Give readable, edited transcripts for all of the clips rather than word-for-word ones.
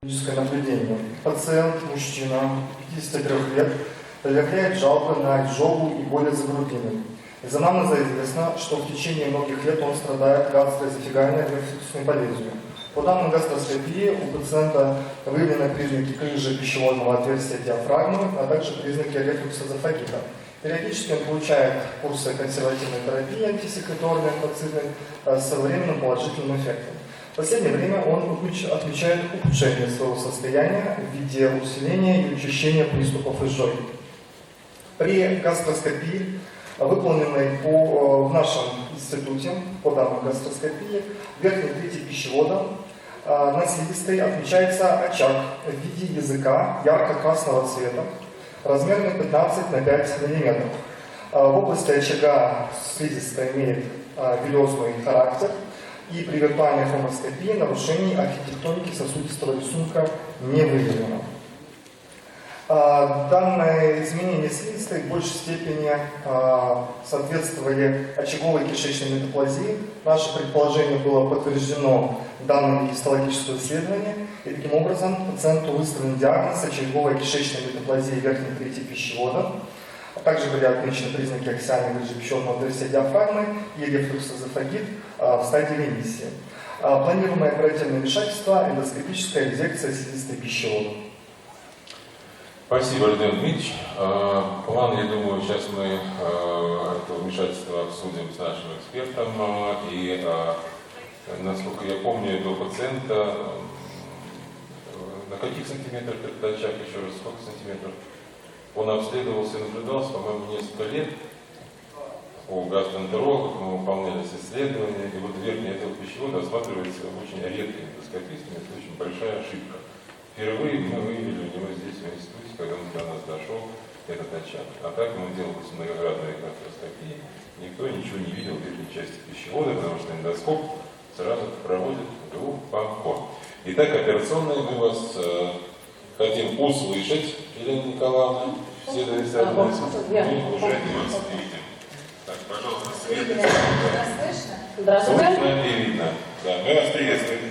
Наблюдение. Пациент, мужчина, 53 лет, предъявляет жалобы на изжогу и боли за грудиной. Из анамнеза известно, что в течение многих лет он страдает гастроэзофагальной рефлюксной болезнью. По данным гастроскопии у пациента выявлены признаки крыжи пищеводного отверстия диафрагмы, а также признаки рефлюкса эзофагита. Периодически он получает курсы консервативной терапии антисекреторной, антрацитной, с современным положительным эффектом. В последнее время он отмечает ухудшение своего состояния в виде усиления и учащения приступов изжоги. При гастроскопии, выполненной в нашем институте, по данным гастроскопии, верхней трети пищевода, на слизистой отмечается очаг в виде языка ярко-красного цвета, размером 15 на 5 мм. В области очага слизистая имеет вилезный характер, и при виртуальной хромоскопии нарушений архитектоники сосудистого рисунка не выявлено. Данное изменение слизистой в большей степени соответствовали очаговой кишечной метаплазии. Наше предположение было подтверждено данными гистологического исследования, и таким образом пациенту выставлен диагноз очаговой кишечной метаплазии верхней трети пищевода. Также были отмечены признаки аксиальной грыжи пищеводного отверстия диафрагмы и рефлюкс эзофагит в стадии ремиссии. Планируемое оперативное вмешательство – эндоскопическая резекция слизистой пищевода. Спасибо, Рехан Дмитриевич. План, я думаю, сейчас мы это вмешательство обсудим с нашим экспертом. И, насколько я помню, этого пациента, на каких сантиметрах этот очаг, еще раз, сколько сантиметров? Он обследовался и наблюдался, по-моему, несколько лет у гастроэнтерологов, мы выполнялись исследования, и вот верхняя этого пищевода осматривается очень редкими эндоскопистами, это очень большая ошибка. Впервые мы выявили у него здесь в институте, когда он до нас дошел, этот очаг. А так ему делалось многократные гастроскопии, никто ничего не видел в верхней части пищевода, потому что эндоскоп сразу проводит глубоко. Итак, операционные мы вас хотим услышать, Елена Николаевна, все зависят от нас, мы уже вас видим. Так, пожалуйста, свет. Здравствуйте. Слышно и видно. Да, мы вас приветствуем.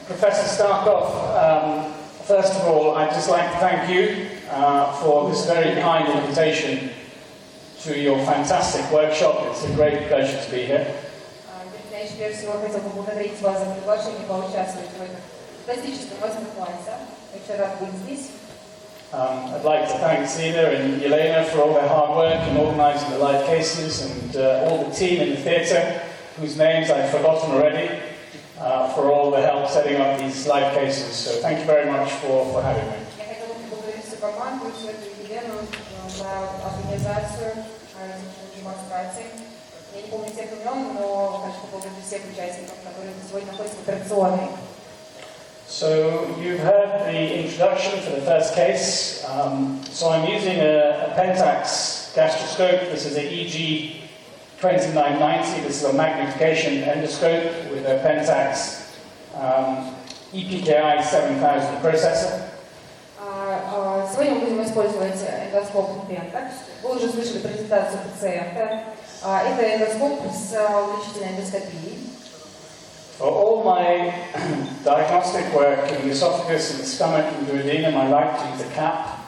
Professor Starkov, first of all, I'd just like to thank you for this very kind invitation to your fantastic workshop. It's a great pleasure to be here. Прежде всего, хотел бы поблагодарить вас за приглашение поучаствовать в этом фантастическом мастер-классе. Очень рад быть здесь. I'd like to thank Sina and Yelena for all their hard work in organising the live cases, and all the team in the theatre, whose names I've forgotten already, for all the help setting up these live cases. So thank you very much for having me. Я хотела бы поблагодарить всю команду, всю эту Елену за организацию демонстраций. Я не помню всех имен, но хочу поблагодарить всех участников, которые сегодня находятся в операционной. So you've heard the introduction for the first case. So I'm using a Pentax gastroscope. This is a EG 2990. This is a magnification endoscope with a Pentax EPKI 7000 processor. Сегодня мы будем использовать эндоскоп Pentax. Вы уже слышали презентацию пациента. Это эндоскоп с увеличительной эндоскопией. For all my diagnostic work in the esophagus and the stomach and duodenum, I like to use a cap.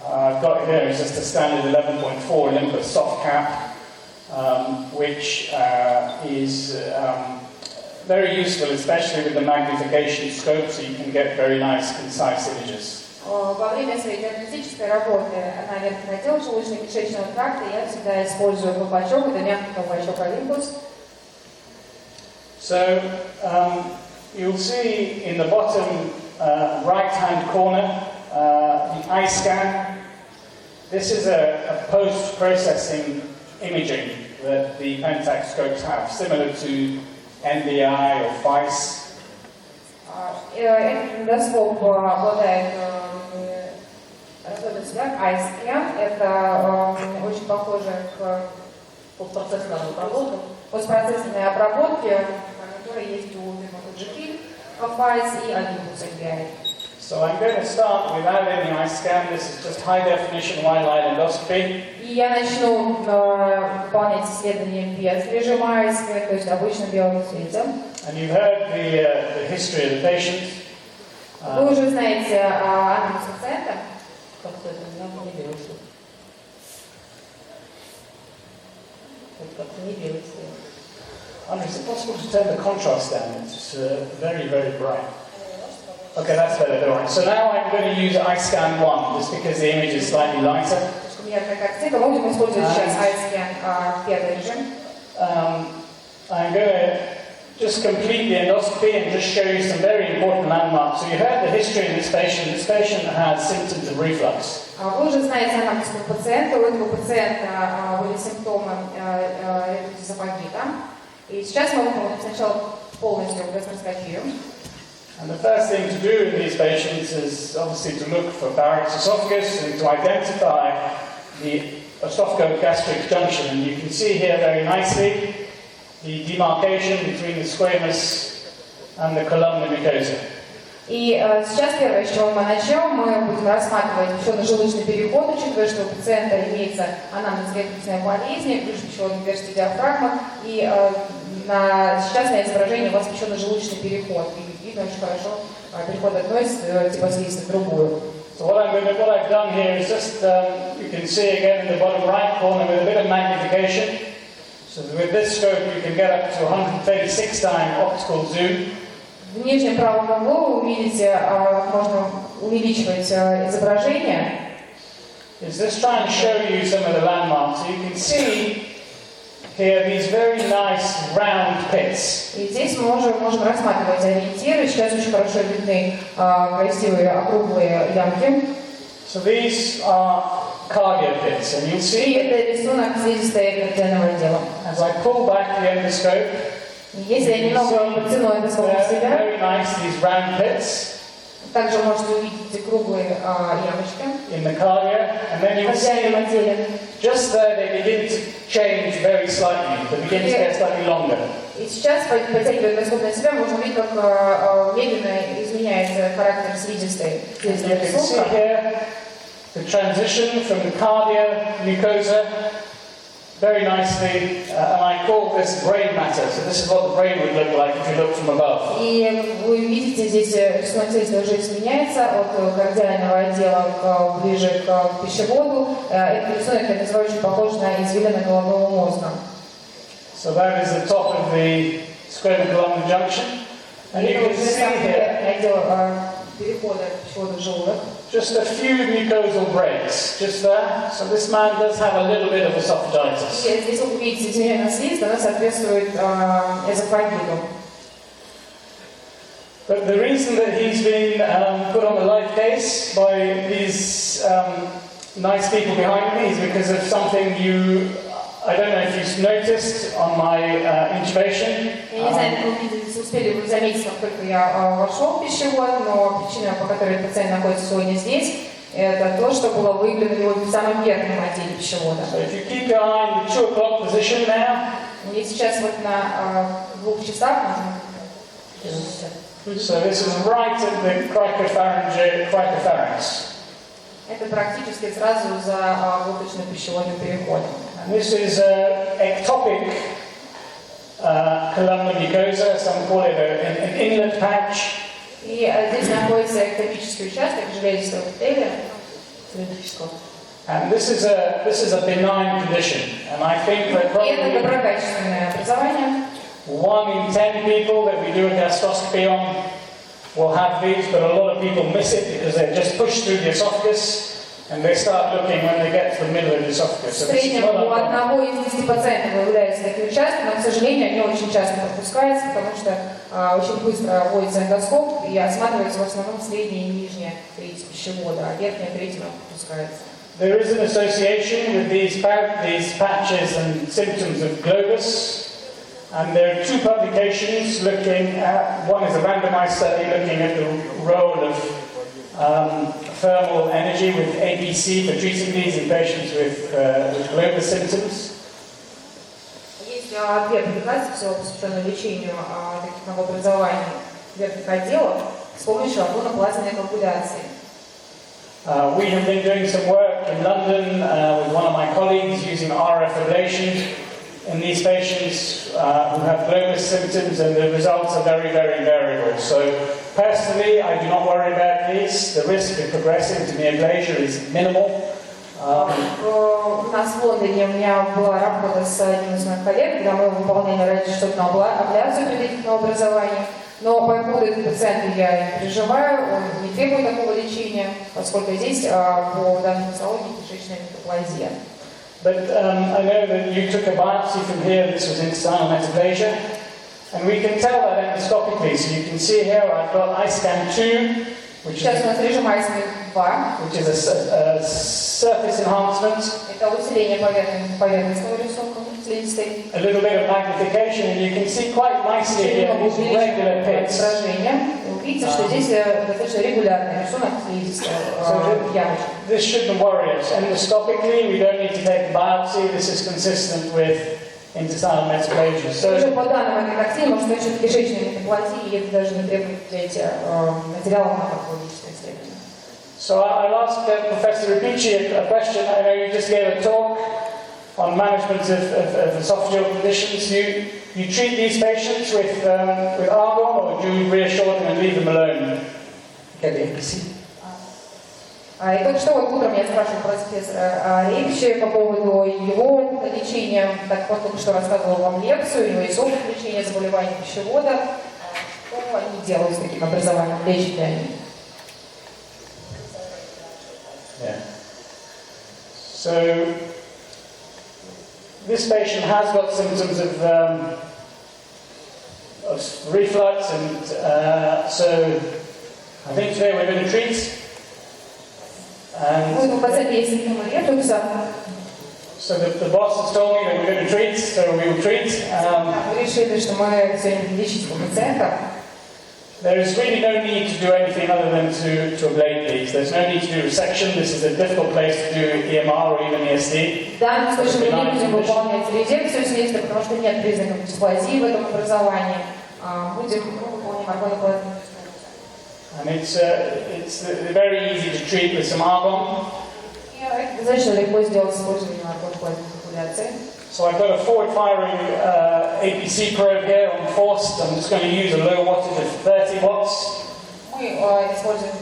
I've got here is just a standard 11.4 Olympus soft cap, which is very useful, especially with the magnification scope, so you can get very nice, concise images. Во время своей диагностической работы на верхний отдел желудочно-кишечного тракта я всегда использую колпачок, это мягкий колпачок Olympus. So you'll see in the bottom right-hand corner the eye scan. This is a post-processing imaging that the Pentax scopes have, similar to NDI or FICE. Этот эндоскоп обладает особенностью iScan. Это очень похоже к постпроцессорной обработке, которая есть у Fujifilm, FICE и Olympus NDI. So I'm going to start without any eye scan. This is just high definition white light endoscopy. И я начну выполнять исследование без режима АСК, то есть обычно в белом цвете. And you've heard the history of the patient. Вы уже знаете анамнез пациента. Как-то это не белый цвет. Это как-то не белый цвет. Andrew, is it possible to turn the contrast down? It's very, very bright. Okay, that's better. All right. So now I'm going to use eye scan 1, just because the image is slightly lighter. Яркая картинка. Мы будем использовать сейчас АСК первый режим. I'm going to just complete the endoscopy and just show you some very important landmarks. So you heard the history of this patient. This patient has symptoms of reflux. Вы уже знаете анамнез пациента. У этого пациента были симптомы эзофагита. И сейчас мы выполним сначала полностью гастроскопию. And the first thing to do in these patients is obviously to look for Barrett's esophagus and to identify the esophagogastric junction. And you can see here very nicely the demarcation between the squamous and the columnar mucosa. И сейчас первое, с чего мы начнем, мы будем рассматривать пищеводно-желудочный переход, учитывая, что у пациента имеется анамнез верхней болезни, выше пищеводной отверстия диафрагмы, и сейчас на изображении у вас пищеводно-желудочный переход. И видно очень хорошо переход от одной типа слизистой в другую. So what I've done here is just, you can see again in the bottom right corner with a bit of magnification. So with this scope you can get up to 136 times optical zoom. В нижнем правом углу вы увидите, можно увеличивать изображение. Is this trying to show you some of the landmarks? So you can see here these very nice round pits. И здесь мы можем рассматривать ориентиры. Сейчас очень хорошо видны красивые округлые ямки. So these are cardio pits, and you'll И see это рисунок слизистой эпителиального отдела. as I pull back the endoscope, Если я немного потяну эндоскоп на себя, very nice these round pits также можете увидеть круглые ямочки in the cardia, and then в you'll see отдельном отделе. just there they begin to change very slightly. They begin to get slightly longer. И сейчас, потягивая эндоскоп на себя, можно увидеть, как медленно изменяется характер слизистой You can see рисунка. here the transition from the cardia mucosa very nicely, and I call this brain matter. So this is what the brain would look like if you look from above. И вы видите, здесь рисунок слизистой уже изменяется от кардиального отдела ближе к пищеводу. Этот рисунок, я называю, очень похож на извилины головного мозга. So that is the top of the squamous-columnar junction. And you Это can уже see сам here отдел перехода пищевода в желудок. just a few mucosal breaks, just there. So this man does have a little bit of esophagitis. И здесь вы видите изменение слизистой, она соответствует эзофагиту. But the reason that he's been put on the life case by these nice people behind me is because of something I don't know if you've noticed on my intubation. Я не знаю, успели вы заметить, как только я вошел в пищевод, но причина, по которой пациент находится сегодня здесь, это то, что было выявлено в его в самом верхнем отделе пищевода. So if you keep your eye in the 2 o'clock position now, И сейчас вот на 2 часах so this is right at the cricopharynx. это практически сразу за глоточным пищеводным переходом. And this is ectopic columnar mucosa, some call it an inlet patch. И здесь находится эктопический участок железистого эпителия. And this is a benign condition, and I think that И это probably доброкачественное образование. 1 in 10 people that we do a gastroscopy on will have these, but a lot of people miss it because they're just pushed through the esophagus and they start looking when they get to the middle of the esophagus. В So this is среднем what у I'm- одного из 10 пациентов выявляются такие участки, но, к сожалению, они очень часто пропускаются, потому что очень быстро вводится эндоскоп и осматривается в основном средняя и нижняя треть пищевода, а верхняя треть пропускается. There is an association with these patches and symptoms of globus. And there are 2 publications looking at, one is a randomized study looking at the role of thermal energy with APC for treating these in patients with globus symptoms. Есть 2 публикации, всего посвященные лечению таких новообразований верхних отделов. с помощью агоноплазменной коагуляции. We have been doing some work in London with one of my colleagues using RF ablation in these patients who have globus symptoms, and the results are very, very variable. So personally, I do not worry about these. The risk of progressing to neoplasia is minimal. У нас в Лондоне у меня была работа с одним из моих коллег, когда мы выполняли радиочастотную абляцию предварительного образования. Но по поводу этого пациента я не переживаю, он не требует такого лечения, поскольку здесь по данной патологии кишечная метаплазия. But I know that you took a biopsy from here. This was intestinal metaplasia, and we can tell that endoscopically. So you can see here I've got ISCAN 2, which Сейчас у нас режим ISCAN 2. Which is a surface enhancement. Это усиление поверхностного рисунка слизистой. A little bit of magnification, and you can see quite nicely here these regular pits. Вы видите, что здесь достаточно регулярный рисунок слизистой ямочек. This shouldn't worry us. Endoscopically, we don't need to take a biopsy. This is consistent with intestinal metaplasia. So, уже по данным этой картины, может быть, кишечной метаплазии, и это даже не требует взять материалов на патологическое исследование. So I'll ask Professor Repici a question. I know you just gave a talk on management of esophageal conditions. You treat these patients with argon, or do you reassure them and leave them alone? Get the APC. И только что вот утром я спрашивала профессора Репича по поводу его лечения, так он только что рассказывал вам лекцию, у него есть опыт лечения заболеваний пищевода. Что они делают с таким образованием, лечат ли они? Yeah. So this patient has got symptoms of reflux, and so I think today we're going to treat. У пациента есть симптомы рефлюкса. So the boss has told me that we're going to treat, so we will treat. Мы решили, что мы сегодня будем лечить пациента. There is really no need to do anything other than to ablate these. There's no need to do resection. This is a difficult place to do EMR or even ESD. В данном случае мы не будем выполнять резекцию слизистой, потому что нет признаков дисплазии в этом образовании. Будем выполнять аргоноплазменную. And it's very easy to treat with some argon. Достаточно легко сделать с использованием аргоноплазменной коагуляции. So I've got a forward-firing APC probe here on forced. I'm just going to use a low wattage of 30 watts. Мы используем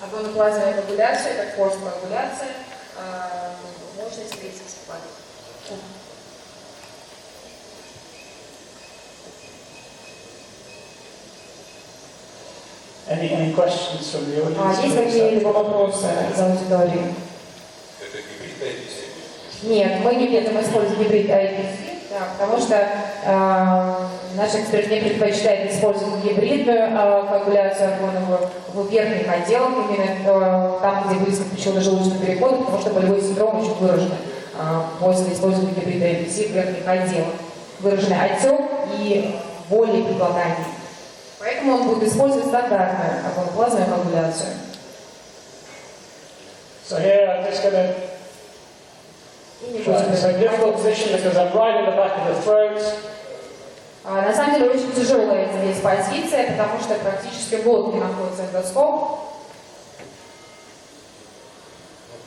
агоноплазменную коагуляцию, это форс-коагуляция, мощность 30 Вт. Any questions from the audience? Есть какие-либо вопросы из аудитории? Это гибрид IPC? Нет, мы не будем использовать гибрид IPC, потому что наш эксперт не предпочитает использовать гибридную коагуляцию аргоновую в верхних отделах, именно там, где близко к пищеводно-желудочному переходу, потому что болевой синдром очень выражен после использования гибрида IPC в верхних отделах. Выраженный отек и боли при предлагании. Поэтому он будет использовать стандартную аргоноплазменную коагуляцию. So here I'm just going to it's a difficult position because I'm right in the back of the throat. На самом деле очень тяжелая здесь позиция, потому что практически в глотке находится эндоскоп.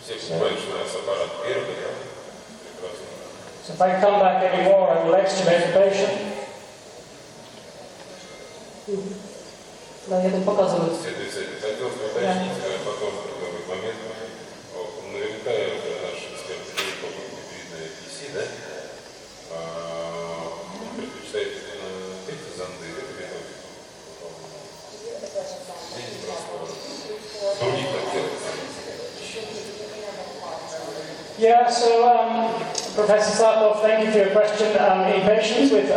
Все понимают, что у нас аппарат первый, да? Прекрасно. So if I come back anymore, I will extubate the patient. Да, я тут показываю. Хотел уточнить, потом в другой момент, наверняка наш эксперт гибридная PC, да? Предпочитает эти зонды, других конкретных. Yeah, so Professor Sarkov, thank you for your question. In patients with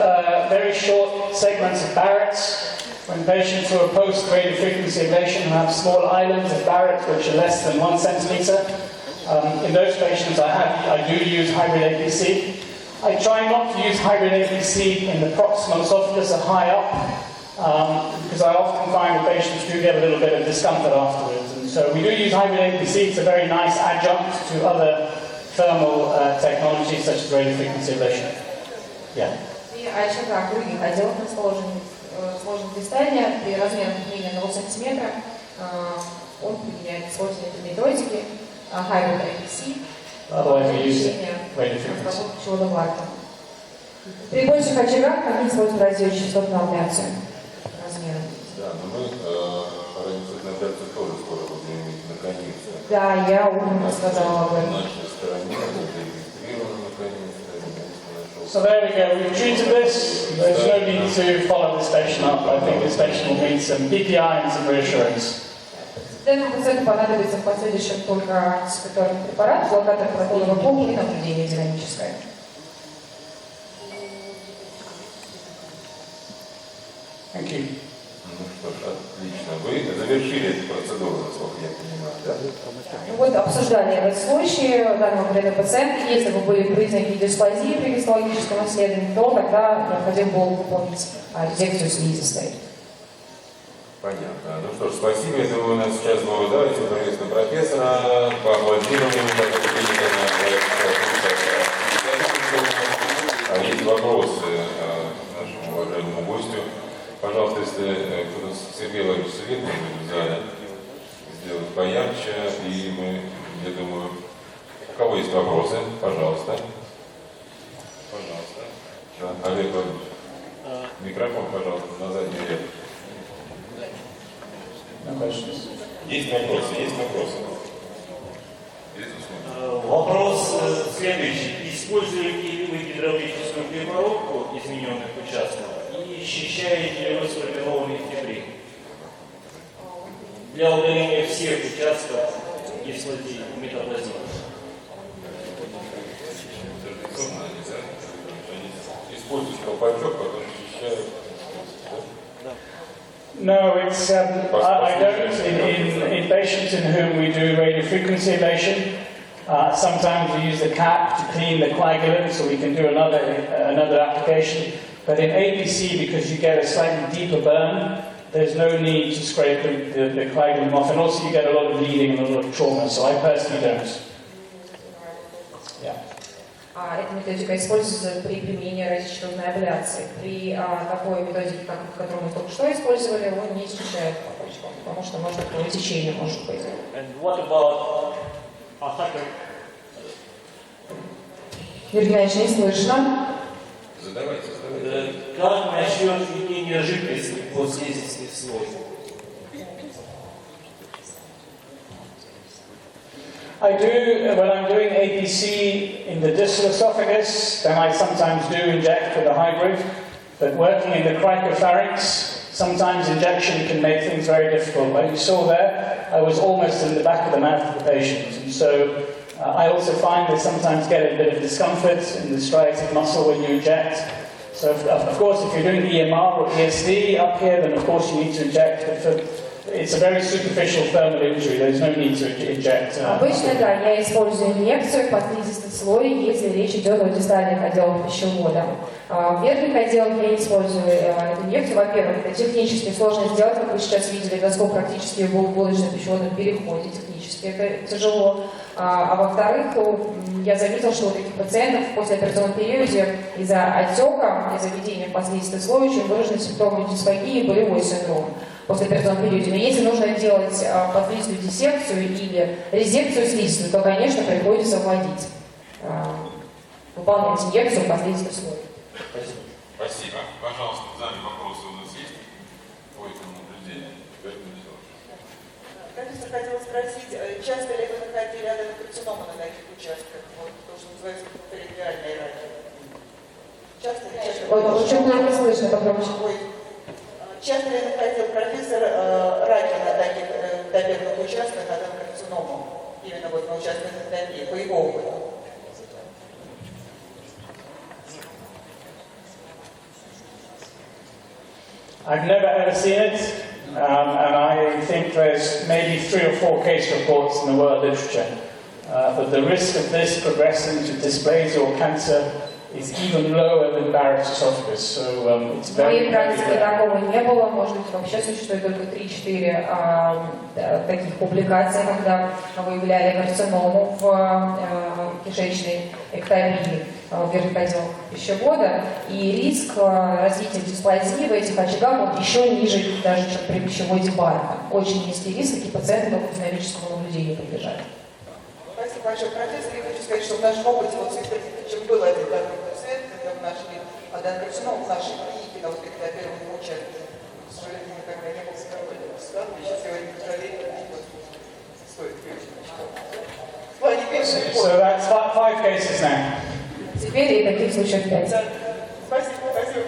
very short segments of Barrett's, when patients who are post-radiofrequency ablation have small islands of Barrett which are less than 1 centimeter, in those patients I do use hybrid APC. I try not to use hybrid APC in the proximal esophagus or high up, because I often find that patients do get a little bit of discomfort afterwards. And so we do use hybrid APC. It's a very nice adjunct to other thermal technologies such as radiofrequency ablation. Yeah. И АЧК в других отделах расположены сложных дисталия при размерах менее 1 см. Он применяет использование этой методики Haidry Кишечная, разработку пищевода варки. При больших очагах они используют радиочастотную абляцию размером. Да, но мы радиочастотную абляцию тоже скоро будем иметь наконец-то. Да, я утром рассказала об этом. На нашей стороне зарегистрировано наконец-то. So there we go, we've treated this. There's no need to follow this station up. I think this station will need some PPI and some reassurance. Данному пациенту понадобится в последующем только антисепаторный препарат, блокатор протонового пуха и наблюдение динамическое. Thank you. Ну что ж, отлично. Вы завершили эту процедуру, насколько я понимаю, да? Ну вот обсуждали этот случай данного конкретного пациента. Если бы были признаки дисплазии при гистологическом исследовании, то тогда необходимо было выполнить резекцию слизистой. Понятно. Ну что ж, спасибо. Я думаю, у нас сейчас было, давайте приветствуем профессора, поаплодируем ему, А есть вопросы нашему уважаемому гостю. Пожалуйста, если кто-то Сергей Владимирович свет в зале сделать поярче, и мы, я думаю, у кого есть вопросы, пожалуйста. Пожалуйста. Да, Олег Владимирович. Микрофон, пожалуйста, на задний ряд. Есть вопросы, есть вопросы. Вопрос следующий. Используете ли вы гидравлическую переборку измененных участков и счищаете ли вы сформированный фибрин для удаления всех участков дисплазии метаплазии? Используют колпачок, потом счищают. No, it's, I don't. In patients in whom we do radiofrequency ablation, sometimes we use the cap to clean the coagulant, so we can do another application. But in APC, because you get a slightly deeper burn, there's no need to scrape the coagulant off, and also you get a lot of bleeding and a lot of trauma, so I personally don't. Yeah. Эта методика используется при применении радиочастотной абляции. При такой методике, которую мы только что использовали, он не счищает колпачком, потому что может кровотечение может быть. And what about Юрий Геннадьевич, не слышно. Задавайте. как насчет введения жидкости по слизистой слой? I do, when I'm doing APC in the distal esophagus, then I sometimes do inject with a hybrid, but working in the cricopharynx, sometimes injection can make things very difficult. Like you saw there, I was almost in the back of the mouth of the patient, and so I also find they sometimes get a bit of discomfort in the striatic muscle when you inject. So of course, if you're doing EMR or ESD up here, then of course you need to inject, but it's a very superficial thermal injury. There's no need to inject. Обычно, да, я использую инъекцию под слизистый слой, если речь идет о дистальных отделах пищевода. В верхних отделах я использую эту инъекцию. Во-первых, это технически сложно сделать, как вы сейчас видели, доскоп практически в булочном пищеводном переходе. Технически это тяжело. А во-вторых, я заметила, что у таких пациентов в послеоперационном периоде из-за отека, из-за введения в послизистый слой очень выражены симптомы дисфагии и болевой синдром в послеоперационном периоде. Но если нужно делать подслизистую диссекцию или резекцию слизистой, то, конечно, приходится вводить, выполнять инъекцию в послизистый слой. Спасибо. Спасибо. Пожалуйста, в зале вопросы у нас есть по этому наблюдению? Конечно, хотела спросить, часто ли вы находили аденокарцинома на таких участках, вот, то, что называется перитониальной раки? Часто ли? Очень плохо слышно, погромче. Часто ли находил профессор раки на таких доберных участках аденокарциному, именно вот на участках эндоскопии, по его опыту? I've never ever seen it, and I think there's maybe 3 or 4 case reports in the world literature. But the risk of this progressing to dysplasia or cancer is even lower than Barrett's esophagus. So it's В very, моей практике такого не было, может быть, вообще существует только 3-4 таких публикаций, когда выявляли карциному в кишечной эктомии. в верхних отделах пищевода, и риск развития дисплазии в этих очагах он еще ниже даже, чем при пищеводе Барта. Очень низкий риск, такие пациенты к динамическому наблюдению подлежат. Спасибо большое, профессор. Я хочу сказать, что в нашем опыте, вот, чем был один такой пациент, когда мы нашли аденокарцином в нашей клинике, на вот когда первому участнику. К сожалению, никогда не был здоровым. Сейчас я не представляю, стоит So that's five cases now. Теперь и таких случаев 5. Спасибо, спасибо.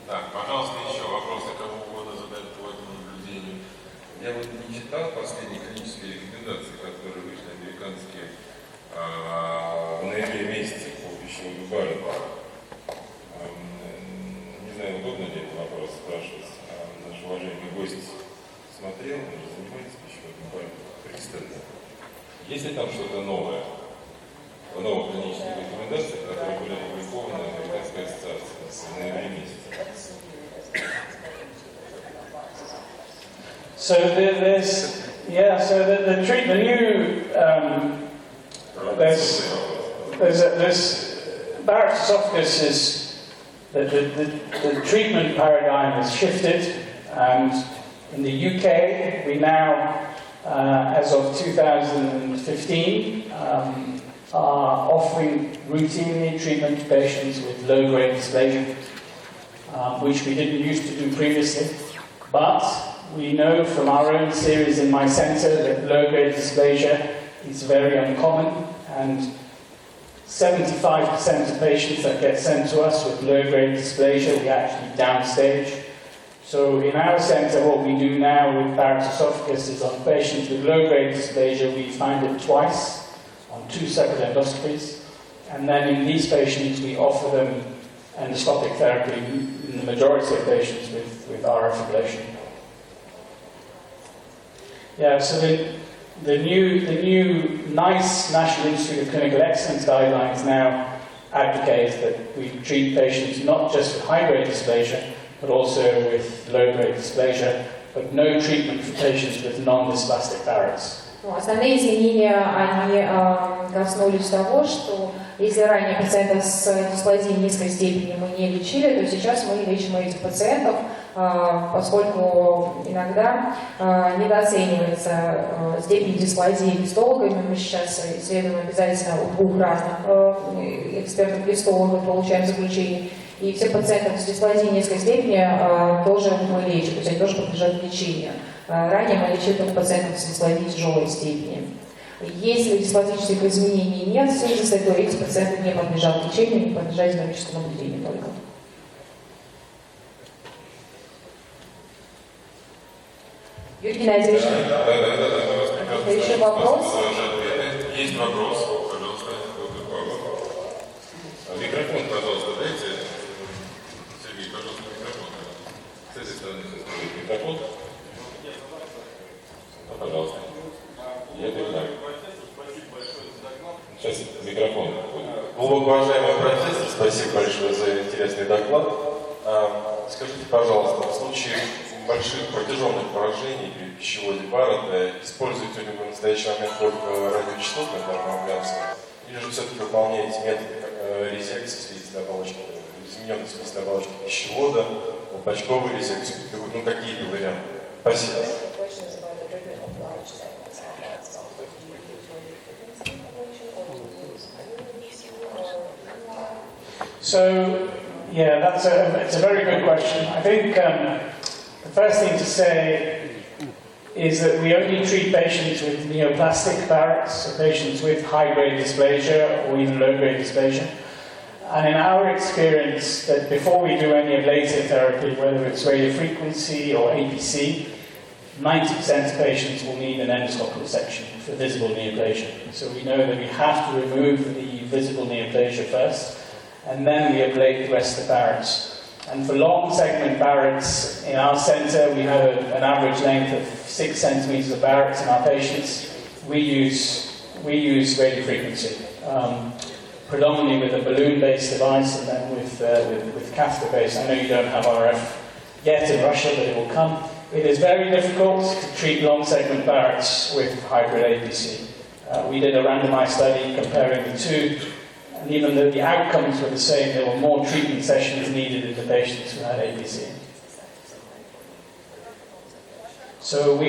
Так, пожалуйста, еще вопросы, кому угодно задать по этому наблюдению. Я вот не читал последние клинические рекомендации, которые вышли американские в ноябре месяце по пищеводу Баррета. Не знаю, удобно ли этот вопрос спрашивать. Наш уважаемый гость смотрел, он же занимается пищеводом Баррета пристально. Есть ли там что-то новое в новых клинических рекомендациях, которые были опубликованы в Американской ассоциации в ноябре месяце? So there's Barrett's esophagus is the treatment paradigm has shifted, and in the UK we now, as of 2015, are offering routinely treatment to patients with low-grade dysplasia, which we didn't used to do previously, but we know from our own series in my centre that low-grade dysplasia is very uncommon, and 75% of patients that get sent to us with low-grade dysplasia, we actually downstage. So in our centre, what we do now with Barrett's esophagus is on patients with low-grade dysplasia, we find it twice on 2 separate endoscopies, and then in these patients we offer them endoscopic therapy in the majority of patients with RF ablation. Yeah, so the new NICE, National Institute of Clinical Excellence guidelines now advocate that we treat patients not just with high-grade dysplasia, but also with low-grade dysplasia, but no treatment for patients with non-dysplastic Barrett's. Основные изменения, они коснулись того, что если ранее пациентов с дисплазией низкой степени мы не лечили, то сейчас мы лечим этих пациентов, поскольку иногда недооценивается степень дисплазии гистологами. Мы сейчас исследуем обязательно у 2 разных экспертов-гистологов, получаем заключение. И всех пациентов с дисплазией низкой степени тоже мы лечим, то есть они тоже подлежат лечению. Ранее мы лечили только пациентов с дисплазией тяжелой степени. Если дисплазических изменений нет в связи с этой, эти пациенты не подлежат лечению, не подлежат динамическому наблюдению только. Юрий Геннадьевич, еще вопрос? Есть вопрос, пожалуйста. Микрофон, пожалуйста, дайте. Сергей, пожалуйста, микрофон. С этой стороны микрофон. Пожалуйста. Я передам. Сейчас микрофон. Глубоко уважаемый профессор, спасибо большое за интересный доклад. Скажите, пожалуйста, в случае больших протяженных поражений при пищеводе Баррета используете ли вы в настоящий момент только радиочастотную термоабляцию, или же все-таки выполняете методы резекции слизистой оболочки, измененной слизистой оболочки пищевода, бочковой резекции, ну какие-то варианты? Спасибо. So, yeah, it's a very good question. I think the first thing to say is that we only treat patients with neoplastic Barrett's, so patients with high-grade dysplasia or even low-grade dysplasia. And in our experience, that before we do any ablative therapy, whether it's radiofrequency or APC, 90% of patients will need an endoscopic resection for visible neoplasia. So we know that we have to remove the visible neoplasia first, and then we ablate the rest of the Barrett's. And for long segment Barrett's, in our centre, we have an average length of 6 centimetres of Barrett's in our patients. We use radiofrequency, predominantly with a balloon-based device and then with catheter-based. I know you don't have RF yet in Russia, but it will come. It is very difficult to treat long segment Barrett's with hybrid APC. We did a randomized study comparing the two And even though the outcomes were the same, there were more treatment sessions needed in the patients who had APC. So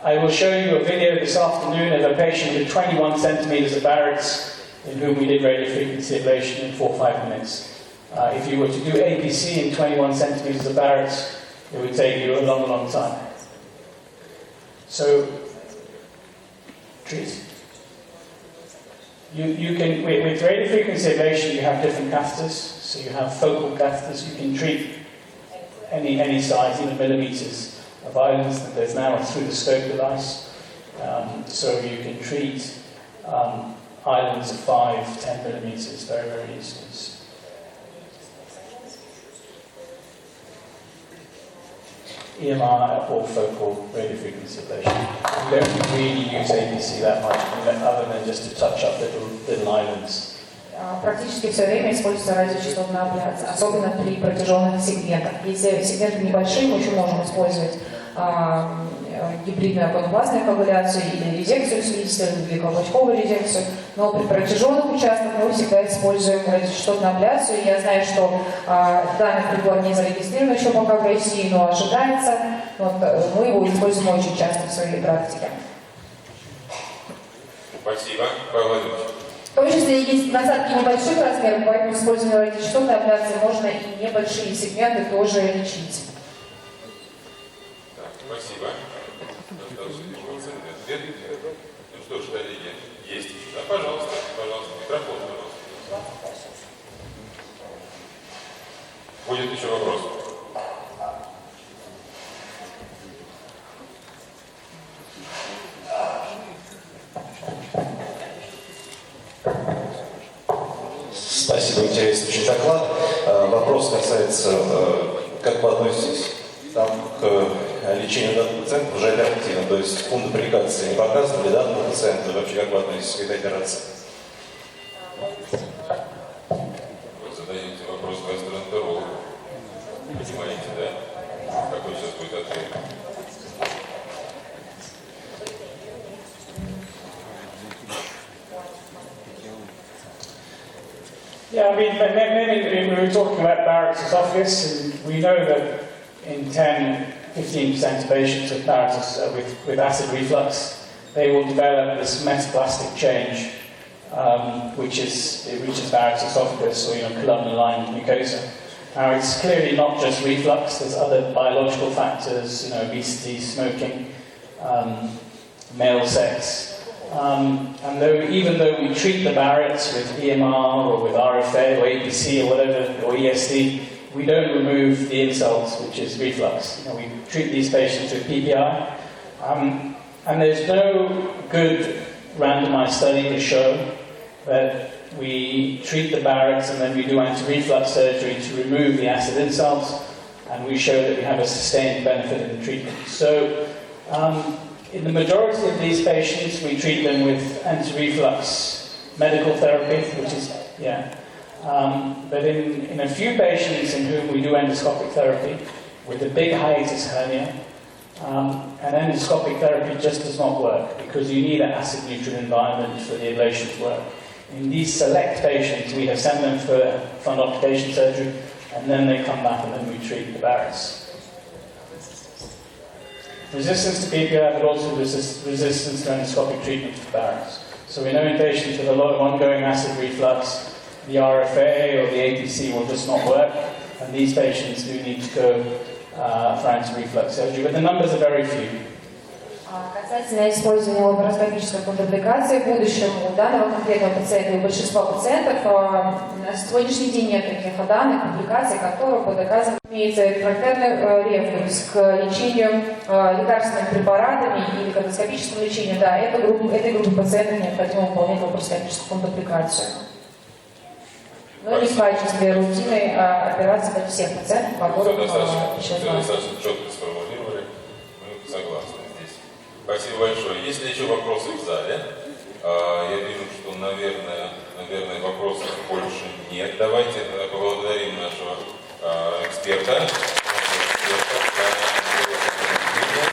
I will show you a video this afternoon of a patient with 21 centimeters of Barrett's in whom we did radiofrequency ablation in 4 or 5 minutes. If you were to do APC in 21 centimeters of Barrett's, it would take you a long, long time. So, treat. You can, with radiofrequency ablation, you have different catheters. So you have focal catheters. You can treat any size, even millimeters of islands. There's now a through the scope device. So you can treat islands of 5, 10 millimeters very, very easily. EMR or focal radiofrequency ablation. We don't really use APC that much, other than just to touch up little islands. Практически все время используется радиочастотная абляция, особенно при протяженных сегментах. Если сегменты небольшие, мы еще можем использовать гибридную конпластную коагуляцию или резекцию слизистой, или колпачковую резекцию, но при протяженных участках мы всегда используем радиочастотную абляцию. Я знаю, что данный прибор не зарегистрирован еще пока в России, но ожидается. Вот, мы его используем очень часто в своей практике. Спасибо. Павел Владимирович. В том числе есть насадки небольших размеров, поэтому использованием радиочастотной абляции можно и небольшие сегменты тоже лечить. Спасибо. Ну что ж, коллеги, есть. Да, пожалуйста, микрофон, пожалуйста. Будет еще вопрос. Спасибо, интересный очень доклад. Вопрос касается, как вы относитесь к лечению данного пациента уже оперативно, то есть фундаприкации не показывали данного пациента, вообще как вы относитесь к этой операции? Вы задаете вопрос гастроэнтерологу. Понимаете, да? Какой сейчас будет ответ? Yeah, I mean, maybe we were talking about Barrett's esophagus, and we know that in 10-15% of patients with Barrett's with acid reflux, they will develop this metaplastic change, which reaches Barrett's esophagus or columnar lined mucosa. Now, it's clearly not just reflux. There's other biological factors, obesity, smoking, male sex. And even though we treat the Barrett's with EMR or with RFA or APC or whatever, or ESD, we don't remove the insults, which is reflux. We treat these patients with PPI. And there's no good randomized study to show that we treat the Barrett's and then we do anti-reflux surgery to remove the acid insults, and we show that we have a sustained benefit in the treatment. So, in the majority of these patients, we treat them with anti-reflux medical therapy, which is, but in a few patients in whom we do endoscopic therapy with a big hiatus hernia, and endoscopic therapy just does not work because you need an acid-neutral environment for the ablation to work. In these select patients, we have sent them for fundoplication surgery, and then they come back and then we treat the Barrett's. Resistance to PPI, but also resistance to endoscopic treatment for Barrett's. So we know in patients with a lot of ongoing acid reflux, the RFA or the APC will just not work, and these patients do need to go for anti-reflux surgery, but the numbers are very few. Касательно использования лапароскопической фундаприкации в будущем у данного конкретного пациента и у большинства пациентов на сегодняшний день нет таких данных, публикаций, которых бы доказано имеется рефрактерный рефлюкс к лечению лекарственными препаратами или кардиоскопическому лечению. Да, этой группе пациентов необходимо выполнять лапароскопическую фундаприкацию. Но не в качестве рутинной операции для всех пациентов, которых достаточно четко сформулировали, мы согласны здесь. Спасибо большое. Есть ли еще вопросы в зале? Я вижу, что, наверное, вопросов больше нет. Давайте поблагодарим нашего эксперта.